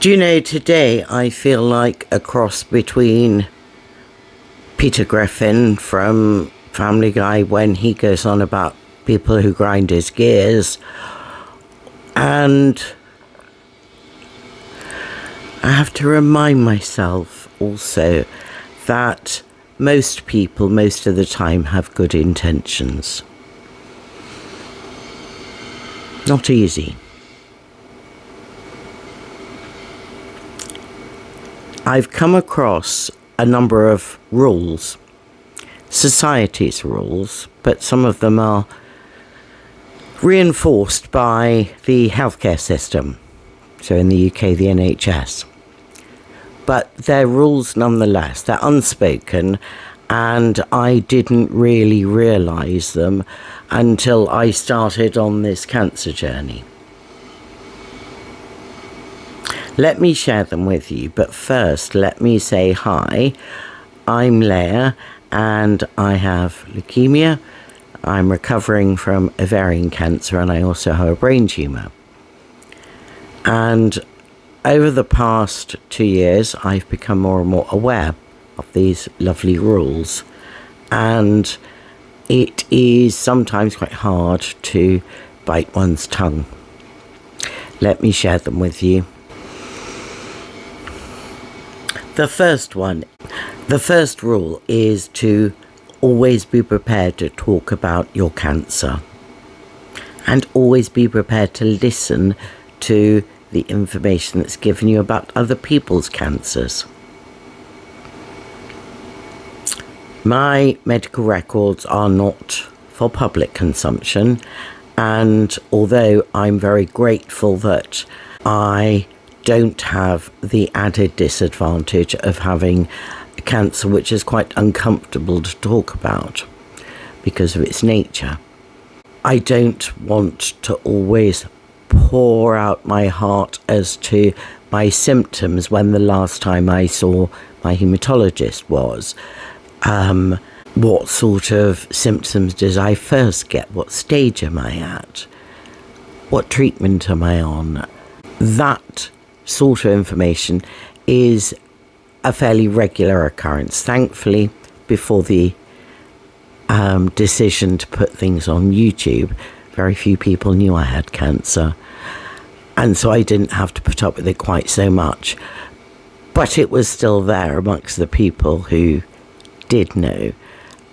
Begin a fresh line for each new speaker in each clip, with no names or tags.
Do you know, today I feel like a cross between Peter Griffin from Family Guy when he goes on about people who grind his gears, and I have to remind myself also that most people, most of the time, have good intentions. Not easy. I've come across a number of rules, society's rules, but some of them are reinforced by the healthcare system, so in the UK, the NHS. But they're rules nonetheless, they're unspoken, and I didn't really realise them until I started on this cancer journey. Let me share them with you, but first let me say hi. I'm Leah and I have leukemia. I'm recovering from ovarian cancer and I also have a brain tumour. And over the past 2 years, I've become more and more aware of these lovely rules. And it is sometimes quite hard to bite one's tongue. Let me share them with you. The first rule is to always be prepared to talk about your cancer and always be prepared to listen to the information that's given you about other people's cancers. My medical records are not for public consumption, and although I'm very grateful that I don't have the added disadvantage of having a cancer which is quite uncomfortable to talk about because of its nature, I don't want to always pour out my heart as to my symptoms when the last time I saw my haematologist was. What sort of symptoms did I first get? What stage am I at? What treatment am I on? That sort of information is a fairly regular occurrence. Thankfully, before the decision to put things on YouTube, very few people knew I had cancer, and so I didn't have to put up with it quite so much. But it was still there amongst the people who did know,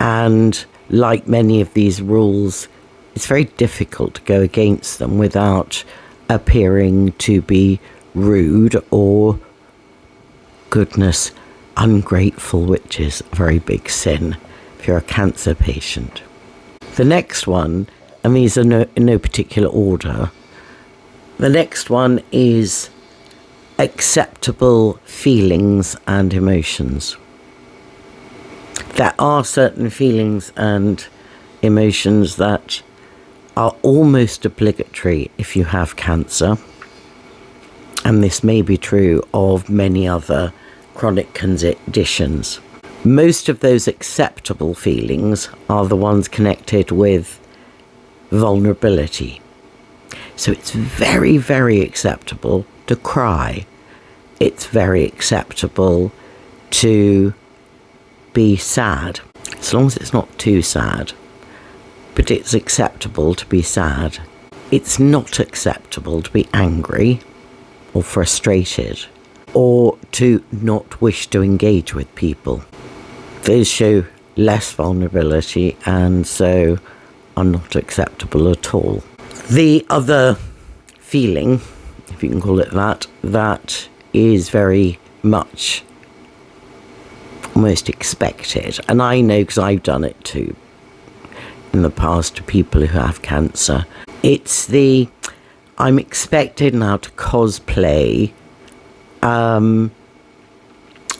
and like many of these rules, it's very difficult to go against them without appearing to be rude or, goodness, ungrateful, which is a very big sin if you're a cancer patient. The next one, and these are in no particular order, the next one is acceptable feelings and emotions. There are certain feelings and emotions that are almost obligatory if you have cancer, and this may be true of many other chronic conditions. Most of those acceptable feelings are the ones connected with vulnerability. So it's very, very acceptable to cry. It's very acceptable to be sad, as long as it's not too sad. But it's acceptable to be sad. It's not acceptable to be angry or frustrated, or to not wish to engage with people. Those show less vulnerability and so are not acceptable at all. The other feeling, if you can call it that, that is very much almost expected, and I know because I've done it too in the past to people who have cancer. It's the I'm expected now to cosplay a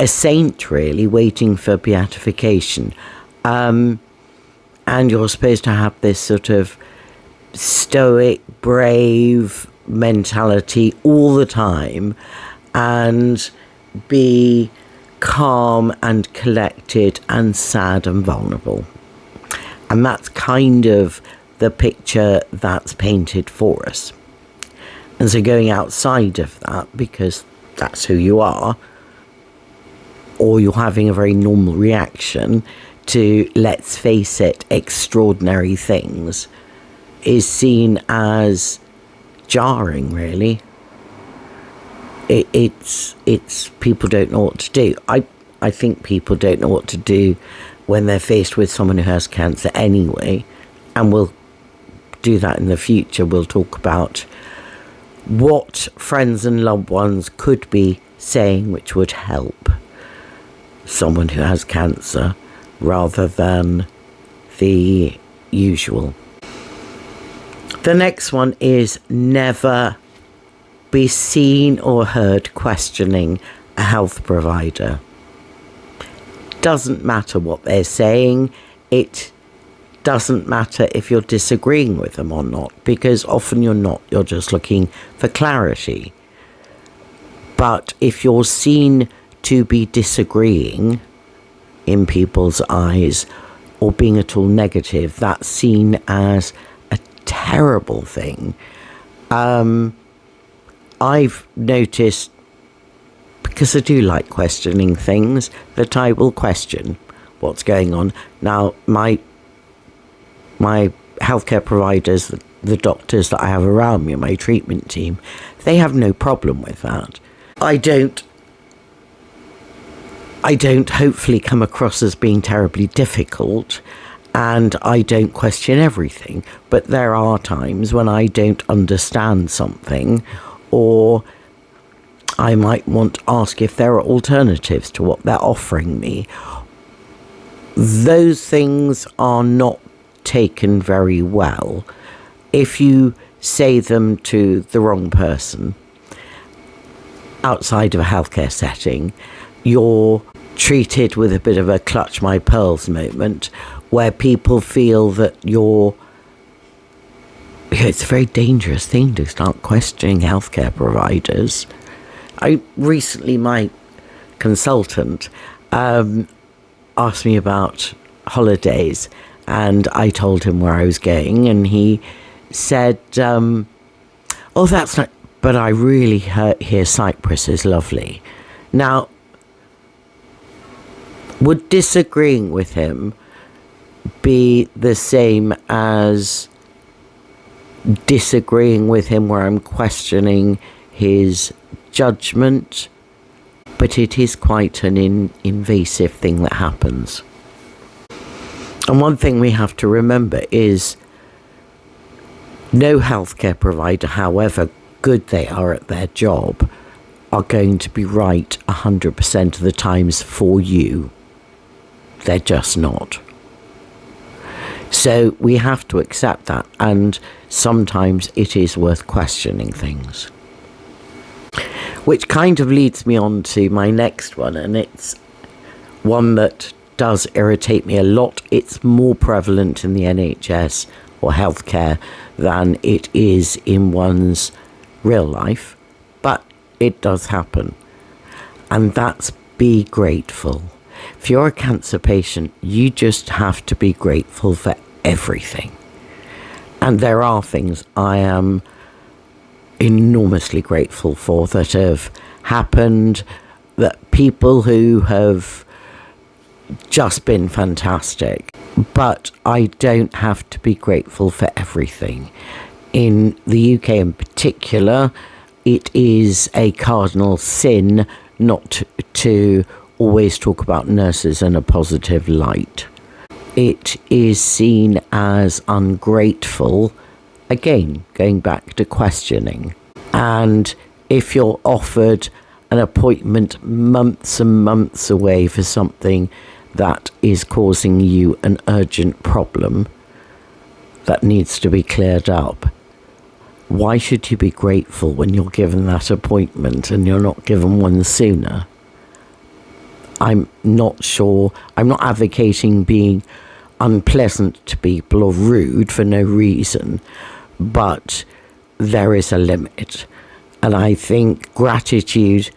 saint, really, waiting for beatification. And you're supposed to have this sort of stoic, brave mentality all the time and be calm and collected and sad and vulnerable. And that's kind of the picture that's painted for us. And so going outside of that, because that's who you are, or you're having a very normal reaction to, let's face it, extraordinary things, is seen as jarring, really. It's people don't know what to do. I think people don't know what to do when they're faced with someone who has cancer anyway, and we'll do that in the future. We'll talk about what friends and loved ones could be saying which would help someone who has cancer rather than the usual. The next one is never be seen or heard questioning a health provider. Doesn't matter what they're saying. It doesn't matter if you're disagreeing with them or not, because often you're not. You're just looking for clarity. But if you're seen to be disagreeing in people's eyes or being at all negative, that's seen as a terrible thing. I've noticed, because I do like questioning things, that I will question what's going on. Now, my healthcare providers, the doctors that I have around me, my treatment team, they have no problem with that. I don't hopefully come across as being terribly difficult, and I don't question everything, but there are times when I don't understand something, or I might want to ask if there are alternatives to what they're offering me. Those things are not taken very well if you say them to the wrong person. Outside of a healthcare setting, you're treated with a bit of a clutch my pearls moment, where people feel that it's a very dangerous thing to start questioning healthcare providers. Recently, my consultant asked me about holidays, and I told him where I was going, and he said, oh, that's not, but I really hear Cyprus is lovely. Now, would disagreeing with him be the same as disagreeing with him where I'm questioning his judgment? But it is quite an invasive thing that happens. And one thing we have to remember is no healthcare provider, however good they are at their job, are going to be right 100% of the times for you. They're just not. So we have to accept that, and sometimes it is worth questioning things. Which kind of leads me on to my next one, and it's one that does irritate me a lot. It's more prevalent in the NHS or healthcare than it is in one's real life, but it does happen. And that's be grateful. If you're a cancer patient, you just have to be grateful for everything. And there are things I am enormously grateful for that have happened, that people who have just been fantastic. But I don't have to be grateful for everything. In the UK in particular, it is a cardinal sin not to always talk about nurses in a positive light. It is seen as ungrateful, again, going back to questioning. And if you're offered an appointment months and months away for something that is causing you an urgent problem that needs to be cleared up, why should you be grateful when you're given that appointment and you're not given one sooner? I'm not sure. I'm not advocating being unpleasant to people or rude for no reason, but there is a limit. And I think gratitude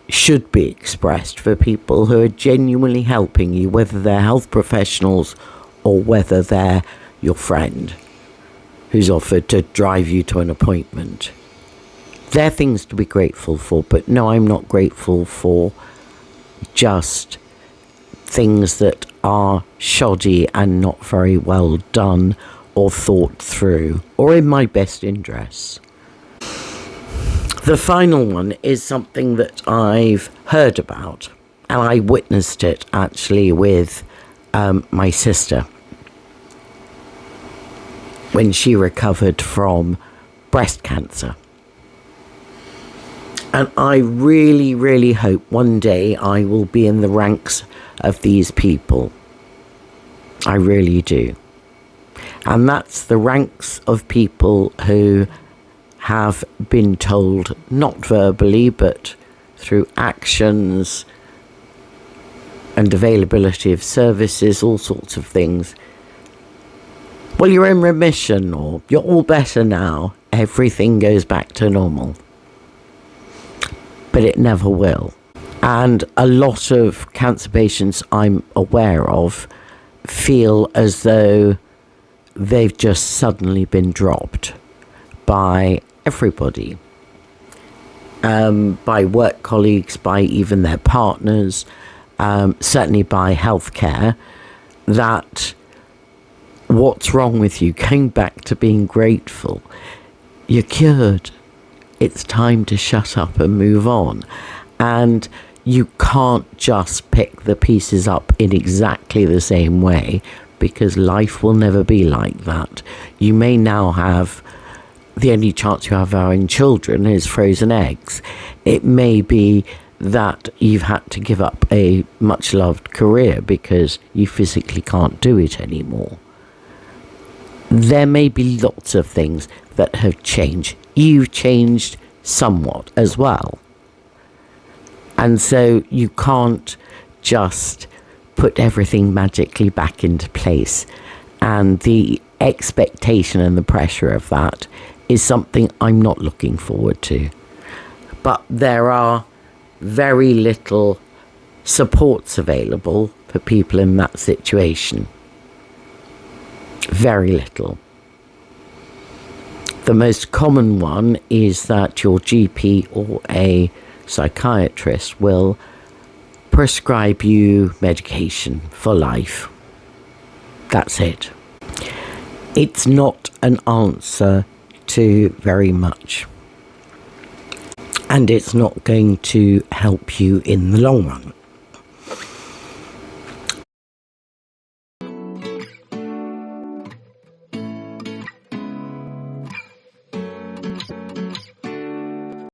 should be expressed for people who are genuinely helping you, whether they're health professionals or whether they're your friend who's offered to drive you to an appointment. They're things to be grateful for, but no, I'm not grateful for just things that are shoddy and not very well done or thought through or in my best interests. The final one is something that I've heard about, and I witnessed it actually with my sister when she recovered from breast cancer. And I really, really hope one day I will be in the ranks of these people. I really do. And that's the ranks of people who have been told, not verbally, but through actions and availability of services, all sorts of things. Well, you're in remission, or you're all better now. Everything goes back to normal. But it never will. And a lot of cancer patients I'm aware of feel as though they've just suddenly been dropped by everybody, by work colleagues, by even their partners, certainly by healthcare, that what's wrong with you? Going back to being grateful. You're cured. It's time to shut up and move on. And you can't just pick the pieces up in exactly the same way, because life will never be like that. You may now have, the only chance you have of having children is frozen eggs. It may be that you've had to give up a much loved career because you physically can't do it anymore. There may be lots of things that have changed. You've changed somewhat as well. And so you can't just put everything magically back into place. And the expectation and the pressure of that is something I'm not looking forward to. But there are very little supports available for people in that situation. Very little. The most common one is that your GP or a psychiatrist will prescribe you medication for life. That's it. It's not an answer to very much. And it's not going to help you in the long run.